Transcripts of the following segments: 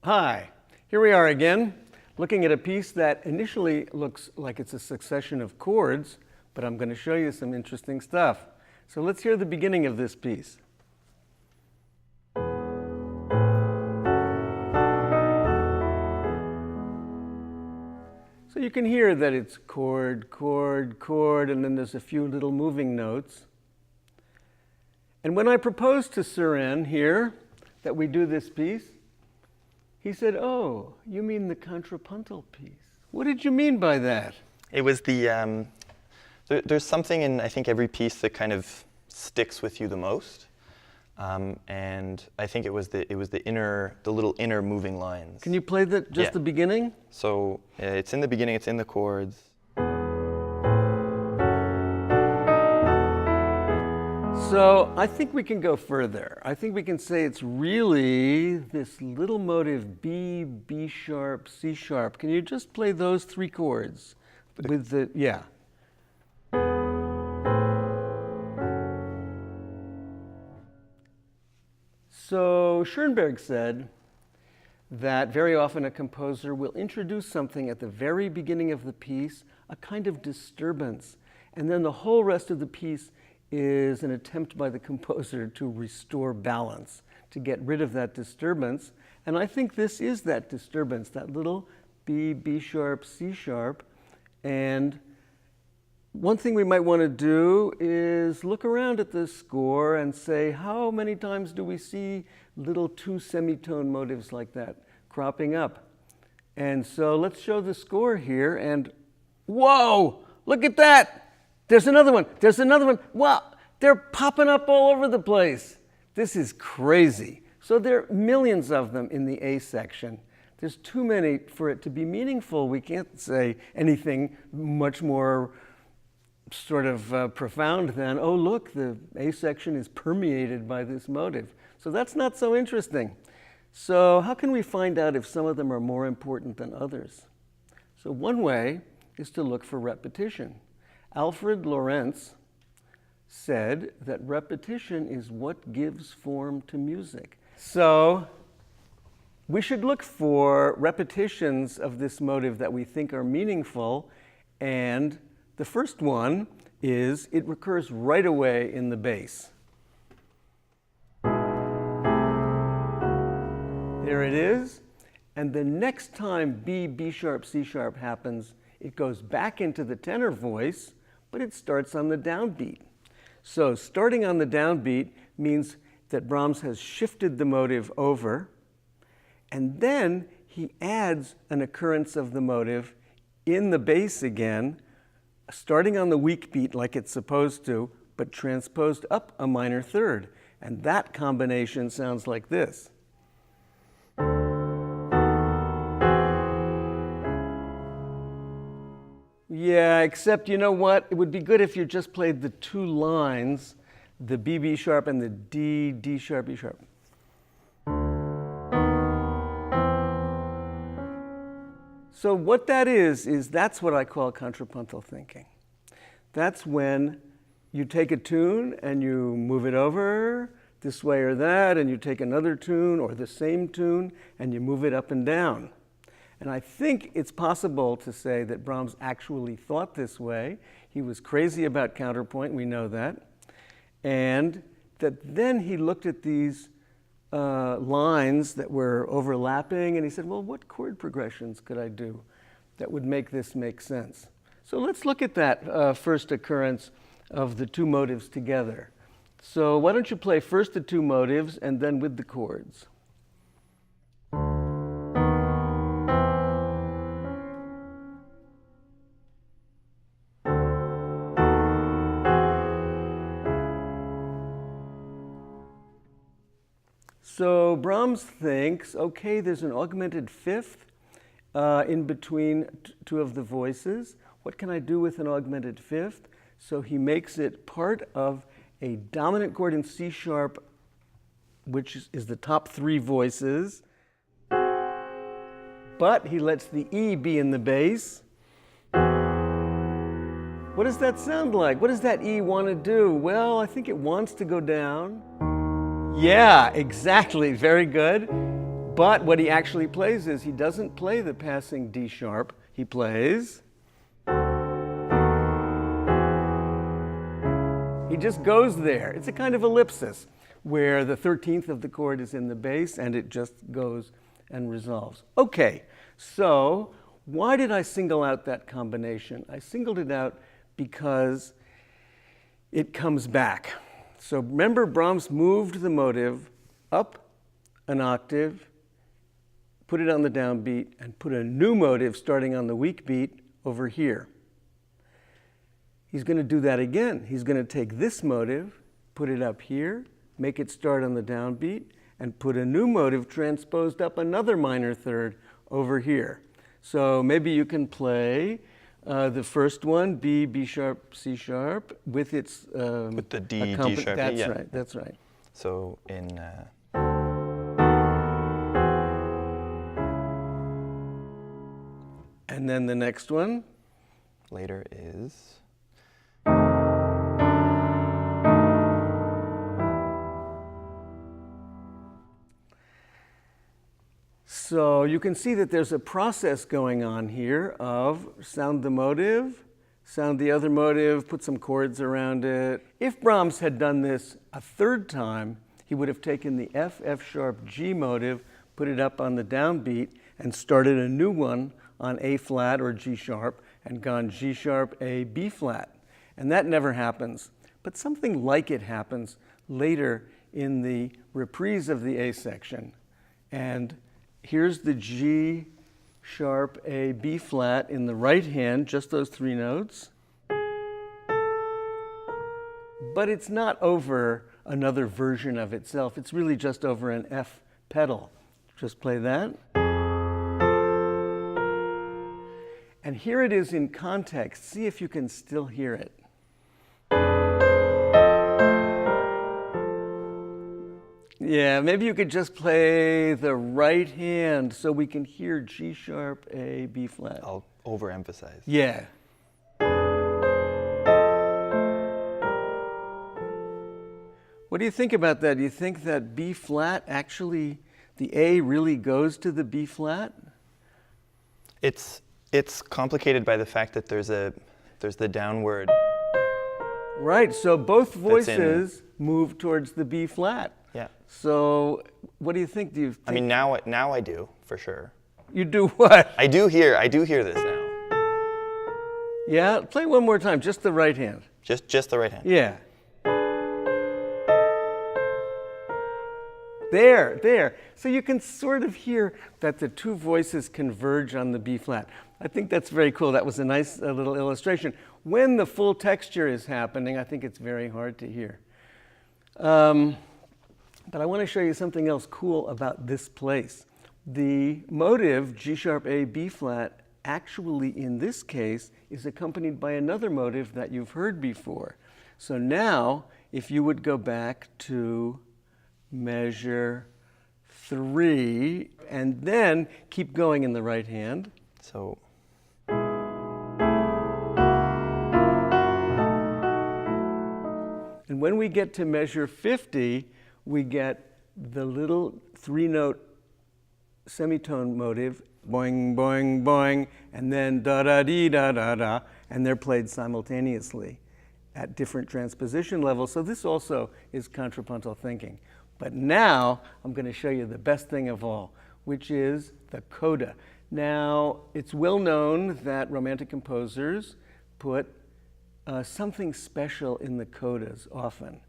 Hi, here we are again, looking at a piece that initially looks like it's a succession of chords, but I'm going to show you some interesting stuff. So let's hear the beginning of this piece. So you can hear that it's chord, chord, chord, and then there's a few little moving notes. And when I proposed to Surin here that we do this piece, he said, "Oh, you mean the contrapuntal piece. What did you mean by that?" It was the, there's something in, I think, every piece that kind of sticks with you the most. And I think it was the little inner moving lines. Can you play the beginning? So it's in the beginning, it's in the chords. So I think we can go further. I think we can say it's really this little motive B, B sharp, C sharp. Can you just play those three chords with the, yeah. So Schoenberg said that very often a composer will introduce something at the very beginning of the piece, a kind of disturbance, and then the whole rest of the piece is an attempt by the composer to restore balance, to get rid of that disturbance. And I think this is that disturbance, that little B, B sharp, C sharp. And one thing we might want to do is look around at the score and say, how many times do we see little two semitone motives like that cropping up? And so let's show the score here, and whoa, look at that! There's another one, there's another one. Wow, they're popping up all over the place. This is crazy. So there are millions of them in the A section. There's too many for it to be meaningful. We can't say anything much more sort of profound than, oh look, the A section is permeated by this motive. So that's not so interesting. So how can we find out if some of them are more important than others? So one way is to look for repetition. Alfred Lorenz said that repetition is what gives form to music. So we should look for repetitions of this motive that we think are meaningful, and the first one is it recurs right away in the bass. There it is. And the next time B, B sharp, C sharp happens, it goes back into the tenor voice, but it starts on the downbeat. So starting on the downbeat means that Brahms has shifted the motive over, and then he adds an occurrence of the motive in the bass again, starting on the weak beat like it's supposed to, but transposed up a minor third. And that combination sounds like this. Yeah, except you know what? It would be good if you just played the two lines, the B, B sharp and the D, D sharp, B sharp. So what that is that's what I call contrapuntal thinking. That's when you take a tune and you move it over this way or that, and you take another tune or the same tune and you move it up and down. And I think it's possible to say that Brahms actually thought this way. He was crazy about counterpoint, we know that. And that then he looked at these lines that were overlapping and he said, well, what chord progressions could I do that would make this make sense? So let's look at that first occurrence of the two motives together. So why don't you play first the two motives and then with the chords. So Brahms thinks, okay, there's an augmented fifth in between two of the voices. What can I do with an augmented fifth? So he makes it part of a dominant chord in C sharp, which is the top three voices. But he lets the E be in the bass. What does that sound like? What does that E want to do? Well, I think it wants to go down. Yeah, exactly. Very good. But what he actually plays is he doesn't play the passing D sharp. He plays. He just goes there. It's a kind of ellipsis where the 13th of the chord is in the bass and it just goes and resolves. Okay, so why did I single out that combination? I singled it out because it comes back. So remember, Brahms moved the motive up an octave, put it on the downbeat, and put a new motive starting on the weak beat over here. He's going to do that again. He's going to take this motive, put it up here, make it start on the downbeat, and put a new motive transposed up another minor third over here. So maybe you can play the first one, B, B sharp, C sharp, with its with the D, D sharp. That's yeah. right. That's right. So in and then the next one later is. So you can see that there's a process going on here of sound the motive, sound the other motive, put some chords around it. If Brahms had done this a third time, he would have taken the F, F sharp, G motive, put it up on the downbeat, and started a new one on A flat or G sharp, and gone G sharp, A, B flat. And that never happens. But something like it happens later in the reprise of the A section. And here's the G sharp, A, B flat in the right hand, just those three notes. But it's not over another version of itself. It's really just over an F pedal. Just play that. And here it is in context. See if you can still hear it. Yeah, maybe you could just play the right hand so we can hear G sharp, A, B flat. I'll overemphasize. Yeah. What do you think about that? Do you think that B flat actually, the A really goes to the B flat? It's complicated by the fact that there's the downward. Right, so both voices move towards the B flat. Yeah. So what do you think? Do you think I mean, now I do, for sure. You do what? I do hear this now. Yeah, play one more time, just the right hand. Just the right hand. Yeah. There. So you can sort of hear that the two voices converge on the B flat. I think that's very cool. That was a nice little illustration. When the full texture is happening, I think it's very hard to hear. But I want to show you something else cool about this place. The motive, G sharp, A, B flat, actually in this case is accompanied by another motive that you've heard before. So now, if you would go back to measure 3, and then keep going in the right hand. So. And when we get to measure 50, we get the little 3-note semitone motive, boing, boing, boing, and then da-da-dee, da-da-da, and they're played simultaneously at different transposition levels. So this also is contrapuntal thinking. But now I'm going to show you the best thing of all, which is the coda. Now, it's well known that Romantic composers put something special in the codas often.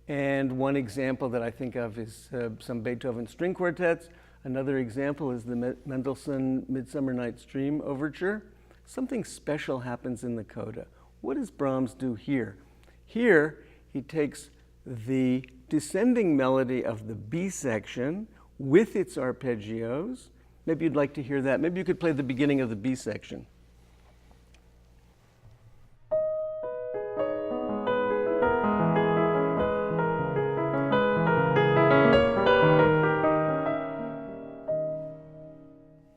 And one example that I think of is some Beethoven string quartets. Another example is the Mendelssohn Midsummer Night's Dream overture. Something special happens in the coda. What does Brahms do here? Here, he takes the descending melody of the B section with its arpeggios. Maybe you'd like to hear that. Maybe you could play the beginning of the B section.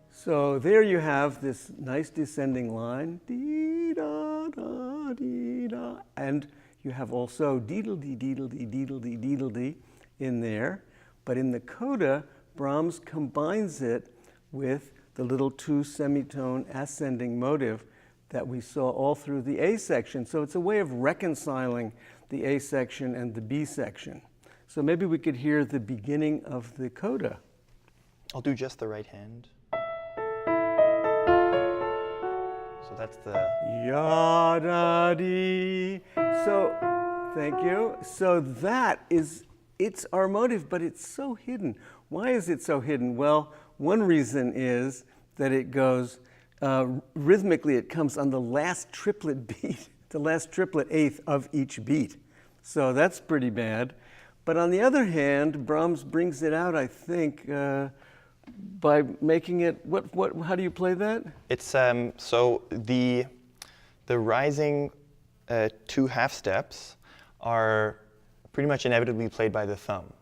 So there you have this nice descending line, dee da da dee da, and you have also deedle-dee, deedle-dee, deedle-dee, deedle-dee in there. But in the coda, Brahms combines it with the little 2-semitone ascending motive that we saw all through the A section. So it's a way of reconciling the A section and the B section. So maybe we could hear the beginning of the coda. I'll do just the right hand. So that's the... Ya-da-dee. So, thank you. So that is, it's our motive, but it's so hidden. Why is it so hidden? Well, one reason is that it goes, rhythmically it comes on the last triplet beat, the last triplet eighth of each beat. So that's pretty bad. But on the other hand, Brahms brings it out, I think, by making it, how do you play that? It's, so the rising 2 half steps are pretty much inevitably played by the thumb,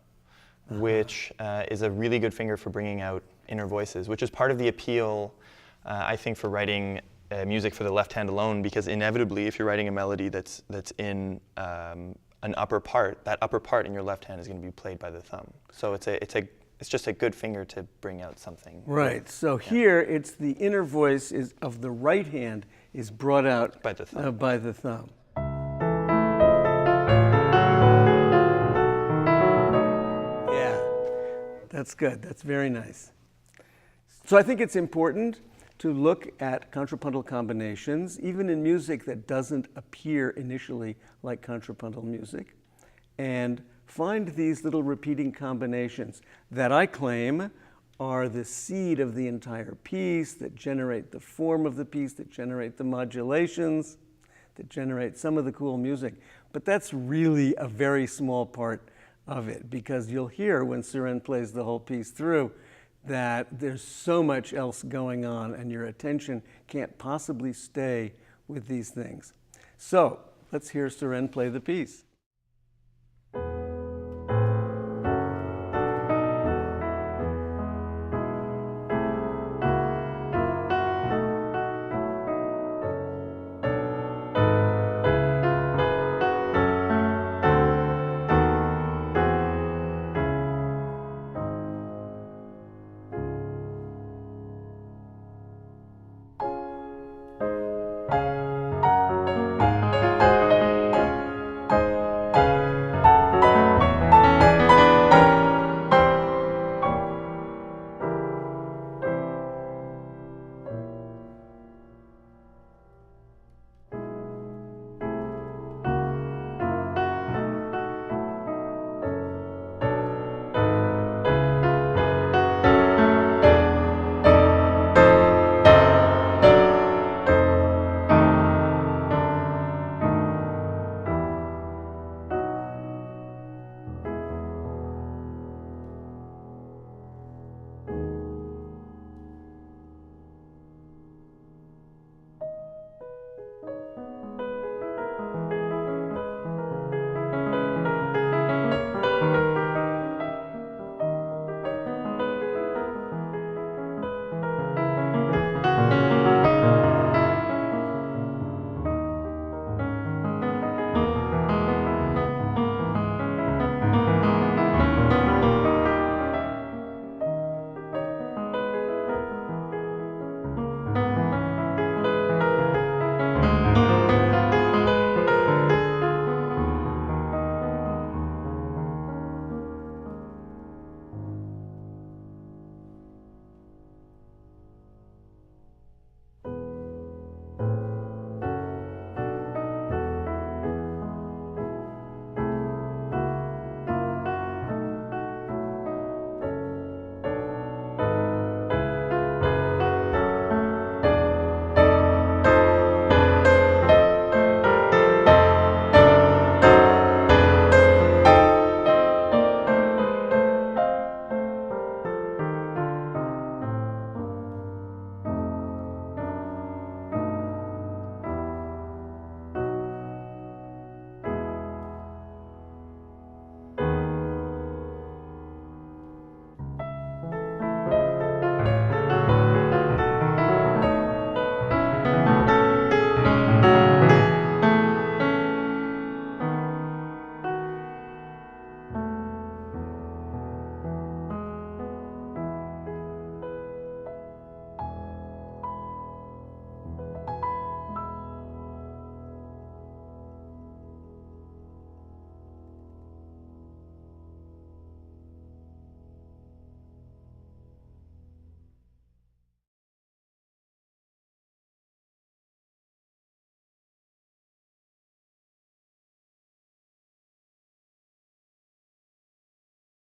which is a really good finger for bringing out inner voices, which is part of the appeal, I think, for writing music for the left hand alone, because inevitably, if you're writing a melody that's in an upper part, that upper part in your left hand is going to be played by the thumb. So it's just a good finger to bring out something. Right. So here, it's the inner voice of the right hand is brought out by the thumb. By the thumb. Yeah, that's good. That's very nice. So I think it's important to look at contrapuntal combinations, even in music that doesn't appear initially like contrapuntal music, and find these little repeating combinations that I claim are the seed of the entire piece, that generate the form of the piece, that generate the modulations, that generate some of the cool music. But that's really a very small part of it, because you'll hear when Suren plays the whole piece through that there's so much else going on and your attention can't possibly stay with these things. So let's hear Suren play the piece.